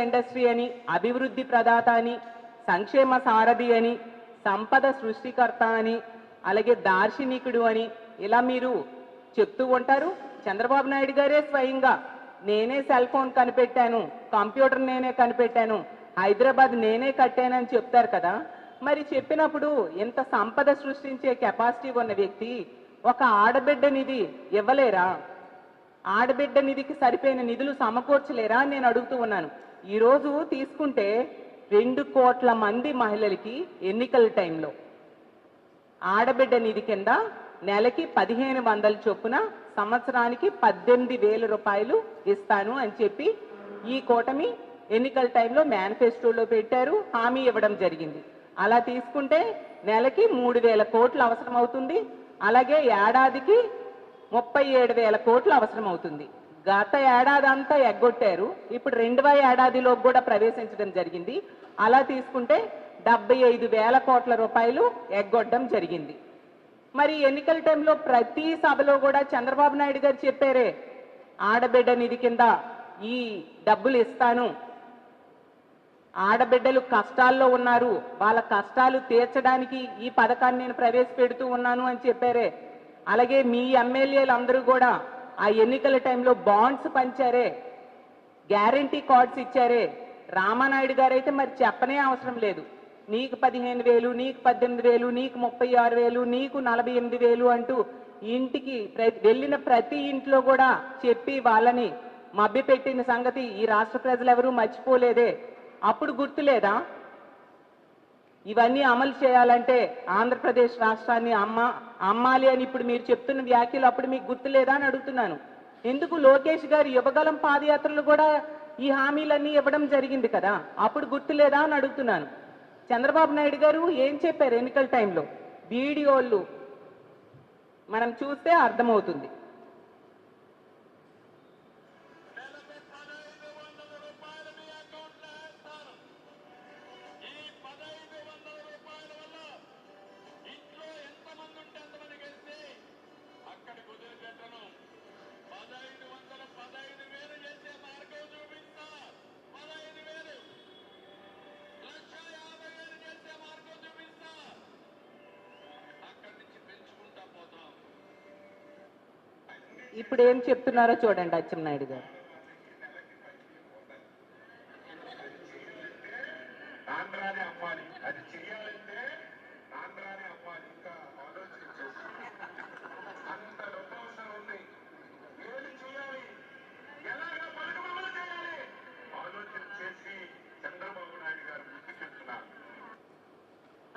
Industry అని, అభివృద్ధి ప్రదాత అని, సంక్షేమ సారథి అని, సంపద సృష్టికర్త అని, అలాగే దార్శనికుడు అని ఇలా మీరు చెప్తూ ఉంటారు. చంద్రబాబు నాయుడు గారే స్వయంగా నేనే సెల్ ఫోన్ కనిపెట్టాను, కంప్యూటర్ నేనే కనిపెట్టాను, హైదరాబాద్ నేనే కట్టానని చెప్తారు కదా. మరి చెప్పినప్పుడు ఇంత సంపద సృష్టించే కెపాసిటీ ఉన్న వ్యక్తి ఒక ఆడబిడ్డ నిధి ఇవ్వలేరా? ఆడబిడ్డ నిధికి సరిపోయిన నిధులు సమకూర్చలేరా అని నేను అడుగుతూ ఉన్నాను. ఈరోజు తీసుకుంటే 2 కోట్ల మంది మహిళలకి ఎన్నికల టైంలో ఆడబిడ్డ నిధి కింద నెలకి 1500 చొప్పున సంవత్సరానికి 18,000 రూపాయలు ఇస్తాను అని చెప్పి ఈ కూటమి ఎన్నికల టైంలో మేనిఫెస్టోలో పెట్టారు, హామీ ఇవ్వడం జరిగింది. అలా తీసుకుంటే నెలకి 3,000 కోట్లు అవసరం అవుతుంది. అలాగే ఏడాదికి 37,000 కోట్లు అవసరం అవుతుంది. గత ఏడాది అంతా ఎగ్గొట్టారు, ఇప్పుడు 2వ ఏడాదిలో కూడా ప్రవేశించడం జరిగింది. అలా తీసుకుంటే 75,000 కోట్ల రూపాయలు ఎగ్గొట్టడం జరిగింది. మరి ఎన్నికల టైంలో ప్రతి సభలో కూడా చంద్రబాబు నాయుడు గారు చెప్పారే, ఆడబిడ్డ నిధి కింద ఈ డబ్బులు ఇస్తాను, ఆడబిడ్డలు కష్టాల్లో ఉన్నారు, వాళ్ళ కష్టాలు తీర్చడానికి ఈ పథకాన్ని నేను ప్రవేశపెడుతూ ఉన్నాను అని చెప్పారే. అలాగే మీ ఎమ్మెల్యేలు అందరూ కూడా ఆ ఎన్నికల టైంలో బాండ్స్ పంచారే, గ్యారంటీ కార్డ్స్ ఇచ్చారే. రామానాయుడు గారు అయితే మరి చెప్పనే అవసరం లేదు, నీకు 15,000, నీకు 18,000, నీకు 36,000, నీకు 48,000 అంటూ ఇంటికి వెళ్ళిన ప్రతి ఇంట్లో కూడా చెప్పి వాళ్ళని మభ్యపెట్టిన సంగతి ఈ రాష్ట్ర ప్రజలు ఎవరూ మర్చిపోలేదే. అప్పుడు గుర్తులేదా? ఇవన్నీ అమలు చేయాలంటే ఆంధ్రప్రదేశ్ రాష్ట్రాన్ని అమ్మాలి అని ఇప్పుడు మీరు చెప్తున్న వ్యాఖ్యలు అప్పుడు మీకు గుర్తులేదా అని అడుగుతున్నాను. ఎందుకు లోకేష్ గారు యువగలం పాదయాత్రలు కూడా ఈ హామీలన్నీ ఇవ్వడం జరిగింది కదా, అప్పుడు గుర్తులేదా అని అడుగుతున్నాను. చంద్రబాబు నాయుడు గారు ఏం చెప్పారు ఎన్నికల టైంలో? వీడియోలు మనం చూస్తే అర్థమవుతుంది. ఇప్పుడు ఏం చెప్తున్నారో చూడండి అచ్చెన్నాయుడు గారు.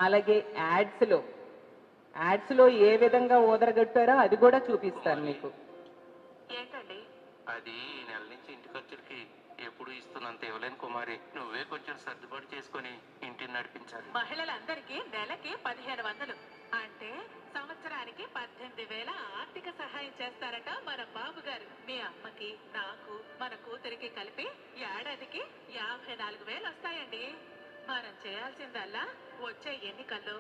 అలాగే యాడ్స్ లో ఏ విధంగా ఓదరగట్టారో అది కూడా చూపిస్తాను మీకు. ఏంటండి అది? ఈ నెల నుంచి ఇంటి ఖర్చులకి ఎప్పుడు ఇస్తున్నంత ఇవ్వలేను కుమారి, నువ్వే కొంచెం సర్దుబాటు చేసుకుని ఇంటిని నడిపించాలి. మహిళలందరికీ నెలకి 1,500 అంటే సంవత్సరానికి 18,000 ఆర్థిక సహాయం చేస్తారట మన బాబు గారు. మీ అమ్మకి, నాకు, మన కూతురికి కలిపి ఏడాదికి 54,000 వస్తాయండి. మనం చేయాల్సిందల్లా వచ్చే ఎన్నికల్లో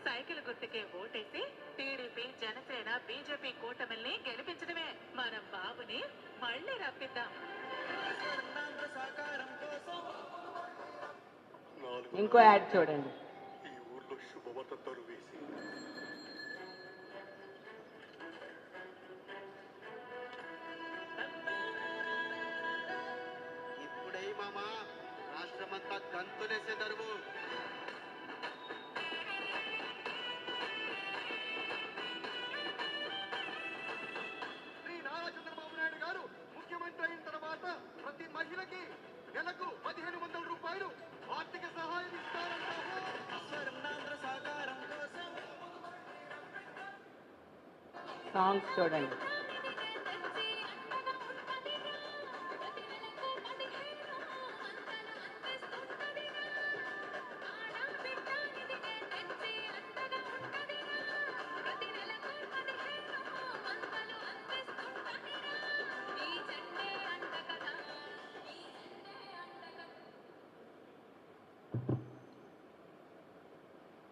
సైకిల్ గుర్తుకే ఓటేసి టీడీపీ, జనసేన, బీజేపీ కూటమిల్ని గెలిపించడమే. మనం బాబుని మళ్ళీ రప్పిద్దాం. ఇంకో యాడ్ చూడండి. ఈ ఊర్లో శుభవార్త తరువేసి ఇప్పుడై మామా రాష్ట్రమంతా గంతులేసే దరువు. శ్రీ నారా చంద్రబాబు నాయుడు గారు ముఖ్యమంత్రి అయిన తర్వాత ప్రతి మహిళకి నెలకు 1,500 రూపాయలు ఆర్థిక సహాయం ఇస్తారంటారు. స్వర్ణాంధ్ర సాకారం కోసం సాంగ్స్ చూడండి.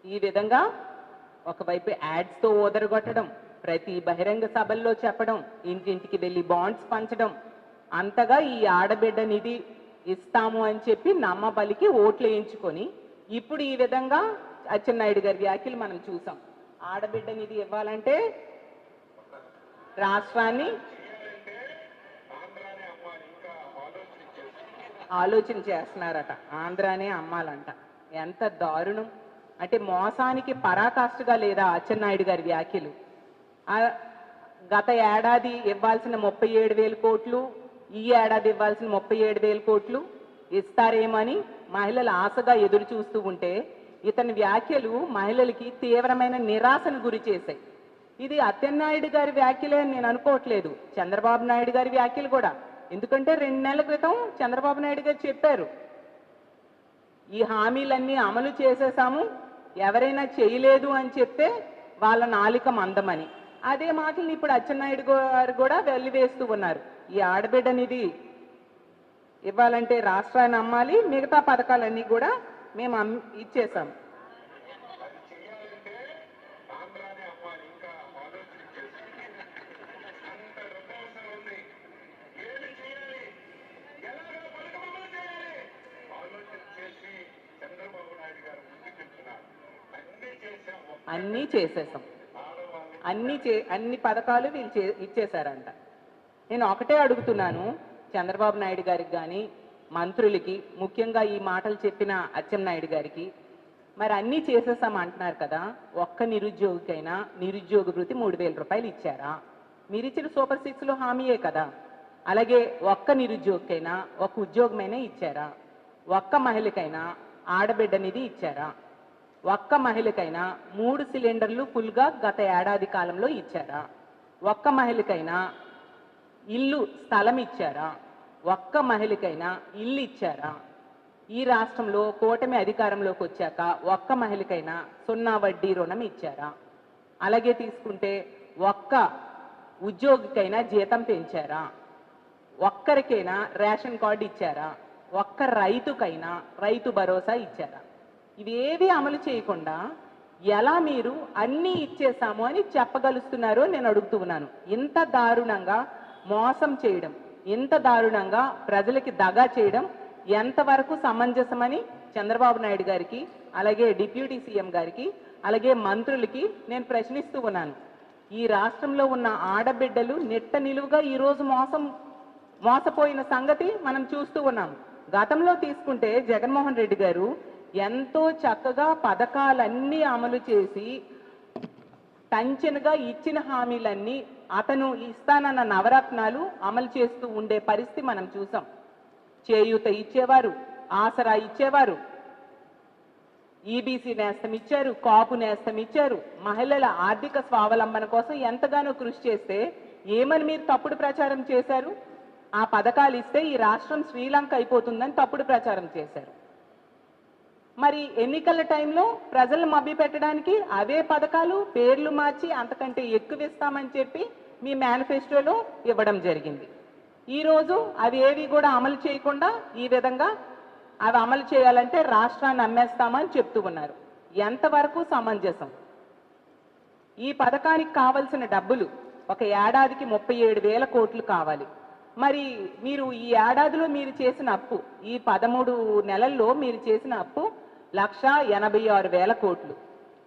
ఈ విధంగా ఒకవైపు యాడ్స్తో ఓదరగొట్టడం, ప్రతి బహిరంగ సభల్లో చెప్పడం, ఇంటింటికి వెళ్ళి బాండ్స్ పంచడం, అంతగా ఈ ఆడబిడ్డ నిధి ఇస్తాము అని చెప్పి నమ్మబలికి ఓట్లు వేయించుకొని ఇప్పుడు ఈ విధంగా అచ్చెన్నాయుడు గారి వ్యాఖ్యలు మనం చూసాం. ఆడబిడ్డ నిధి ఇవ్వాలంటే రాష్ట్రాన్ని ఆలోచన చేస్తున్నారట, ఆంధ్రానే అమ్మాలంట. ఎంత దారుణం! అంటే మోసానికి పరాకాష్ఠగా లేదా అచ్చెన్నాయుడు గారి వ్యాఖ్యలు? గత ఏడాది ఇవ్వాల్సిన 37,000 కోట్లు, ఈ ఏడాది ఇవ్వాల్సిన 37,000 కోట్లు ఇస్తారేమని మహిళలు ఆశగా ఎదురు చూస్తూ ఉంటే ఇతని వ్యాఖ్యలు మహిళలకి తీవ్రమైన నిరాశను గురి చేశాయి. ఇది అచ్చెన్నాయుడు గారి వ్యాఖ్యలే అని నేను అనుకోవట్లేదు, చంద్రబాబు నాయుడు గారి వ్యాఖ్యలు కూడా. ఎందుకంటే 2 నెలల క్రితం చంద్రబాబు నాయుడు గారు చెప్పారు, ఈ హామీలన్నీ అమలు చేసేసాము, ఎవరైనా చేయలేదు అని చెప్తే వాళ్ళ నాలిక మందమని. అదే మాటలు ఇప్పుడు అచ్చెన్నాయుడు గారు కూడా వెల్లివేస్తూ ఉన్నారు. ఈ ఆడబిడ్డ నిధి ఇవ్వాలంటే రాష్ట్రాన్ని అమ్మాలి, మిగతా పథకాలన్నీ కూడా మేము ఇచ్చేసాం. అన్నీ చేసేసాం, అన్ని పథకాలు వీళ్ళు ఇచ్చేశారంట. నేను ఒకటే అడుగుతున్నాను చంద్రబాబు నాయుడు గారికి కానీ మంత్రులకి, ముఖ్యంగా ఈ మాటలు చెప్పిన అచ్చెన్నాయుడు గారికి, మరి అన్నీ చేసేసాం అంటున్నారు కదా, ఒక్క నిరుద్యోగికైనా నిరుద్యోగ భృతి 3,000 రూపాయలు ఇచ్చారా? మీరు ఇచ్చిన సూపర్ 6లో హామీయే కదా. అలాగే ఒక్క నిరుద్యోగికైనా ఒక ఉద్యోగమైనా ఇచ్చారా? ఒక్క మహిళకైనా ఆడబిడ్డ నిధి ఇచ్చారా? ఒక్క మహిళకైనా 3 సిలిండర్లు ఫుల్గా గత ఏడాది కాలంలో ఇచ్చారా? ఒక్క మహిళకైనా ఇల్లు స్థలం ఇచ్చారా? ఒక్క మహిళకైనా ఇల్లు ఇచ్చారా? ఈ రాష్ట్రంలో కూటమి అధికారంలోకి వచ్చాక ఒక్క మహిళకైనా 0 వడ్డీ రుణం ఇచ్చారా? అలాగే తీసుకుంటే ఒక్క ఉద్యోగికైనా జీతం పెంచారా? ఒక్కరికైనా రేషన్ కార్డు ఇచ్చారా? ఒక్క రైతుకైనా రైతు భరోసా ఇచ్చారా? ఇవేవి అమలు చేయకుండా ఎలా మీరు అన్నీ ఇచ్చేసాము అని చెప్పగలుగుతున్నారో నేను అడుగుతున్నాను. ఇంత దారుణంగా మోసం చేయడం, ఇంత దారుణంగా ప్రజలకి దగా చేయడం ఎంతవరకు సమంజసమని చంద్రబాబు నాయుడు గారికి, అలాగే డిప్యూటీ సీఎం గారికి, అలాగే మంత్రులకి నేను ప్రశ్నిస్తూ ఉన్నాను. ఈ రాష్ట్రంలో ఉన్న ఆడబిడ్డలు నిట్ట నిలువుగా ఈరోజు మోసపోయిన సంగతి మనం చూస్తూ ఉన్నాం. గతంలో తీసుకుంటే జగన్మోహన్ రెడ్డి గారు ఎంతో చక్కగా పథకాలన్నీ అమలు చేసి టంచనుగా ఇచ్చిన హామీలన్నీ అతను ఇస్తానన్న నవరత్నాలు అమలు చేస్తూ ఉండే పరిస్థితి మనం చూసాం. చేయూత ఇచ్చేవారు, ఆసరా ఇచ్చేవారు, ఈబీసీ నేస్తం ఇచ్చారు, కాపు నేస్తం ఇచ్చారు. మహిళల ఆర్థిక స్వావలంబన కోసం ఎంతగానో కృషి చేస్తే ఏమని మీరు తప్పుడు ప్రచారం చేశారు? ఆ పథకాలు ఇస్తే ఈ రాష్ట్రం శ్రీలంక అయిపోతుందని తప్పుడు ప్రచారం చేశారు. మరి ఎన్నికల టైంలో ప్రజలను మభ్య పెట్టడానికి అవే పథకాలు పేర్లు మార్చి అంతకంటే ఎక్కువ ఇస్తామని చెప్పి మీ మేనిఫెస్టోలో ఇవ్వడం జరిగింది. ఈరోజు అవి ఏవి కూడా అమలు చేయకుండా ఈ విధంగా అవి అమలు చేయాలంటే రాష్ట్రాన్ని అమ్మేస్తామని చెప్తూ ఉన్నారు. ఎంతవరకు సమంజసం? ఈ పథకానికి కావలసిన డబ్బులు ఒక ఏడాదికి 37,000 కోట్లు కావాలి. మరి మీరు ఈ ఏడాదిలో మీరు చేసిన అప్పు, ఈ 13 నెలల్లో మీరు చేసిన అప్పు 1,86,000 కోట్లు.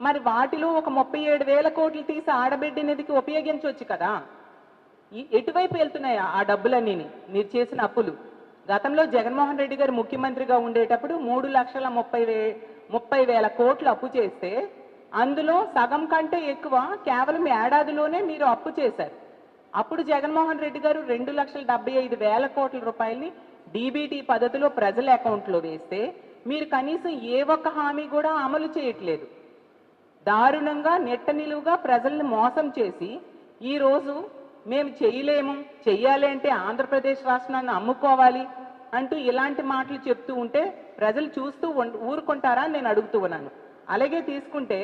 మరి వాటిలో ఒక 37,000 కోట్లు తీసి ఆడబిడ్డ నిధికి ఉపయోగించవచ్చు కదా. ఎటువైపు వెళ్తున్నాయి ఆ డబ్బులన్నీ? మీరు చేసిన అప్పులు గతంలో జగన్మోహన్ రెడ్డి గారు ముఖ్యమంత్రిగా ఉండేటప్పుడు 3,30,000 కోట్లు అప్పు చేస్తే అందులో సగం కంటే ఎక్కువ కేవలం ఏడాదిలోనే మీరు అప్పు చేశారు. అప్పుడు జగన్మోహన్ రెడ్డి గారు 2,75,000 కోట్ల రూపాయలని డీబీటీ పద్ధతిలో ప్రజల అకౌంట్లో వేస్తే మీరు కనీసం ఏ ఒక్క హామీ కూడా అమలు చేయట్లేదు. దారుణంగా నెట్ట నిలువుగా ప్రజల్ని మోసం చేసి ఈరోజు మేము చేయలేము, చెయ్యాలి అంటే ఆంధ్రప్రదేశ్ రాష్ట్రాన్ని అమ్ముకోవాలి అంటూ ఇలాంటి మాటలు చెప్తూ ఉంటే ప్రజలు చూస్తూ ఊరుకుంటారా నేను అడుగుతూ ఉన్నాను. అలాగే తీసుకుంటే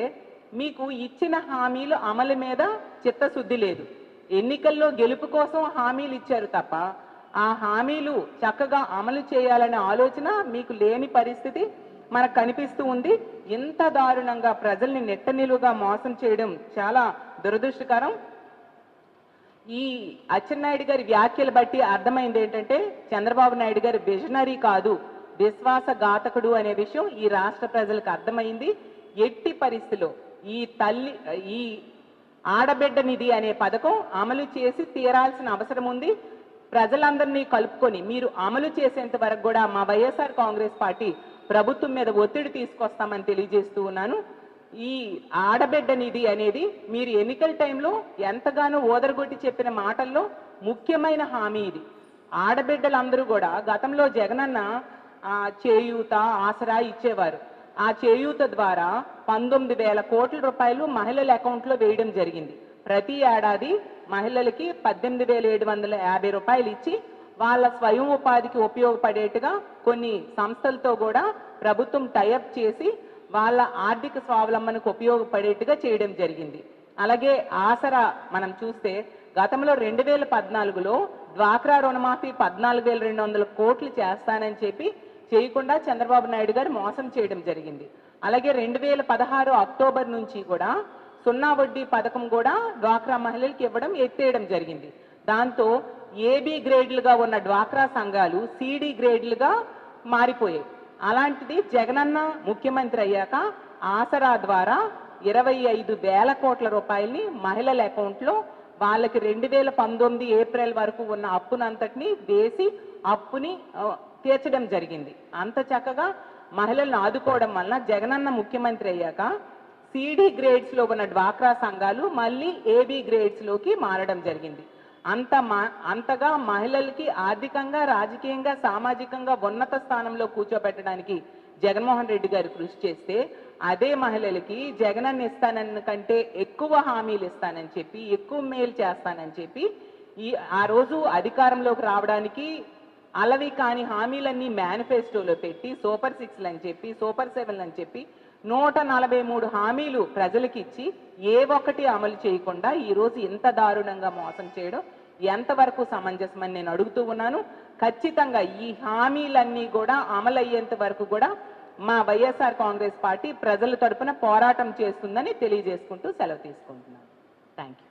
మీకు ఇచ్చిన హామీలు అమలు మీద చిత్తశుద్ధి లేదు. ఎన్నికల్లో గెలుపు కోసం హామీలు ఇచ్చారు తప్ప ఆ హామీలు చక్కగా అమలు చేయాలనే ఆలోచన మీకు లేని పరిస్థితి మనకు కనిపిస్తూ ఉంది. ఇంత దారుణంగా ప్రజల్ని నెట్ట నిలువుగా మోసం చేయడం చాలా దురదృష్టకరం. ఈ అచ్చెన్నాయుడు గారి వ్యాఖ్యలు బట్టి అర్థమైంది ఏంటంటే చంద్రబాబు నాయుడు గారు విజనరీ కాదు, విశ్వాసఘాతకుడు అనే విషయం ఈ రాష్ట్ర ప్రజలకు అర్థమైంది. ఎట్టి పరిస్థితిలో ఈ ఆడబిడ్డ నిధి అనే పథకం అమలు చేసి తీరాల్సిన అవసరం ఉంది. ప్రజలందరినీ కలుపుకొని మీరు అమలు చేసేంత వరకు కూడా మా వైఎస్ఆర్ కాంగ్రెస్ పార్టీ ప్రభుత్వం మీద ఒత్తిడి తీసుకొస్తామని తెలియజేస్తూ ఉన్నాను. ఈ ఆడబిడ్డ నిధి అనేది మీరు ఎన్నికల టైంలో ఎంతగానో ఓదరగొట్టి చెప్పిన మాటల్లో ముఖ్యమైన హామీ ఇది. ఆడబిడ్డలందరూ కూడా గతంలో జగనన్న చేయూత ఆసరా ఇచ్చేవారు. ఆ చేయూత ద్వారా 19,000 కోట్ల రూపాయలు మహిళల అకౌంట్లో వేయడం జరిగింది. ప్రతి ఏడాది మహిళలకి 18,750 రూపాయలు ఇచ్చి వాళ్ళ స్వయం ఉపాధికి ఉపయోగపడేట్టుగా కొన్ని సంస్థలతో కూడా ప్రభుత్వం టైఅప్ చేసి వాళ్ళ ఆర్థిక స్వావలంబనకు ఉపయోగపడేట్టుగా చేయడం జరిగింది. అలాగే ఆసరా మనం చూస్తే గతంలో 2014లో డ్వాక్రా రుణమాఫీ 14,200 కోట్లు చేస్తానని చెప్పి చేయకుండా చంద్రబాబు నాయుడు గారు మోసం చేయడం జరిగింది. అలాగే 2016 అక్టోబర్ నుంచి కూడా 0 వడ్డీ పథకం కూడా డ్వాక్రా మహిళలకు ఇవ్వడం ఎత్తేయడం జరిగింది. దాంతో ఏబీ గ్రేడ్లుగా ఉన్న డ్వాక్రా సంఘాలు సిడి గ్రేడ్లుగా మారిపోయాయి. అలాంటిది జగనన్న ముఖ్యమంత్రి అయ్యాక ఆసరా ద్వారా 25,000 కోట్ల రూపాయల్ని మహిళల అకౌంట్లో వాళ్ళకి 2019 ఏప్రిల్ వరకు ఉన్న అప్పునంతటిని వేసి అప్పుని తీర్చడం జరిగింది. అంత చక్కగా మహిళలను ఆదుకోవడం వలన జగనన్న ముఖ్యమంత్రి అయ్యాక సిడి గ్రేడ్స్లో ఉన్న డ్వాక్రా సంఘాలు మళ్ళీ ఏబీ గ్రేడ్స్లోకి మారడం జరిగింది. అంతగా మహిళలకి ఆర్థికంగా, రాజకీయంగా, సామాజికంగా ఉన్నత స్థానంలో కూర్చోబెట్టడానికి జగన్మోహన్ రెడ్డి గారు కృషి చేస్తే, అదే మహిళలకి జగనన్న ఇస్తానన్న కంటే ఎక్కువ హామీలు ఇస్తానని చెప్పి, ఎక్కువ మేలు చేస్తానని చెప్పి ఆ రోజు అధికారంలోకి రావడానికి అలవి కాని హామీలన్నీ మేనిఫెస్టోలో పెట్టి సూపర్ 6 అని చెప్పి, సూపర్ 7 అని చెప్పి 143 హామీలు ప్రజలకి ఇచ్చి ఏ ఒక్కటి అమలు చేయకుండా ఈరోజు ఇంత దారుణంగా మోసం చేయడం ఎంతవరకు సమంజసమని నేను అడుగుతూ ఉన్నాను. ఖచ్చితంగా ఈ హామీలన్నీ కూడా అమలు అయ్యేంత వరకు కూడా మా వైఎస్ఆర్ కాంగ్రెస్ పార్టీ ప్రజల తరపున పోరాటం చేస్తుందని తెలియజేసుకుంటూ సెలవు తీసుకుంటున్నాను. Thank you.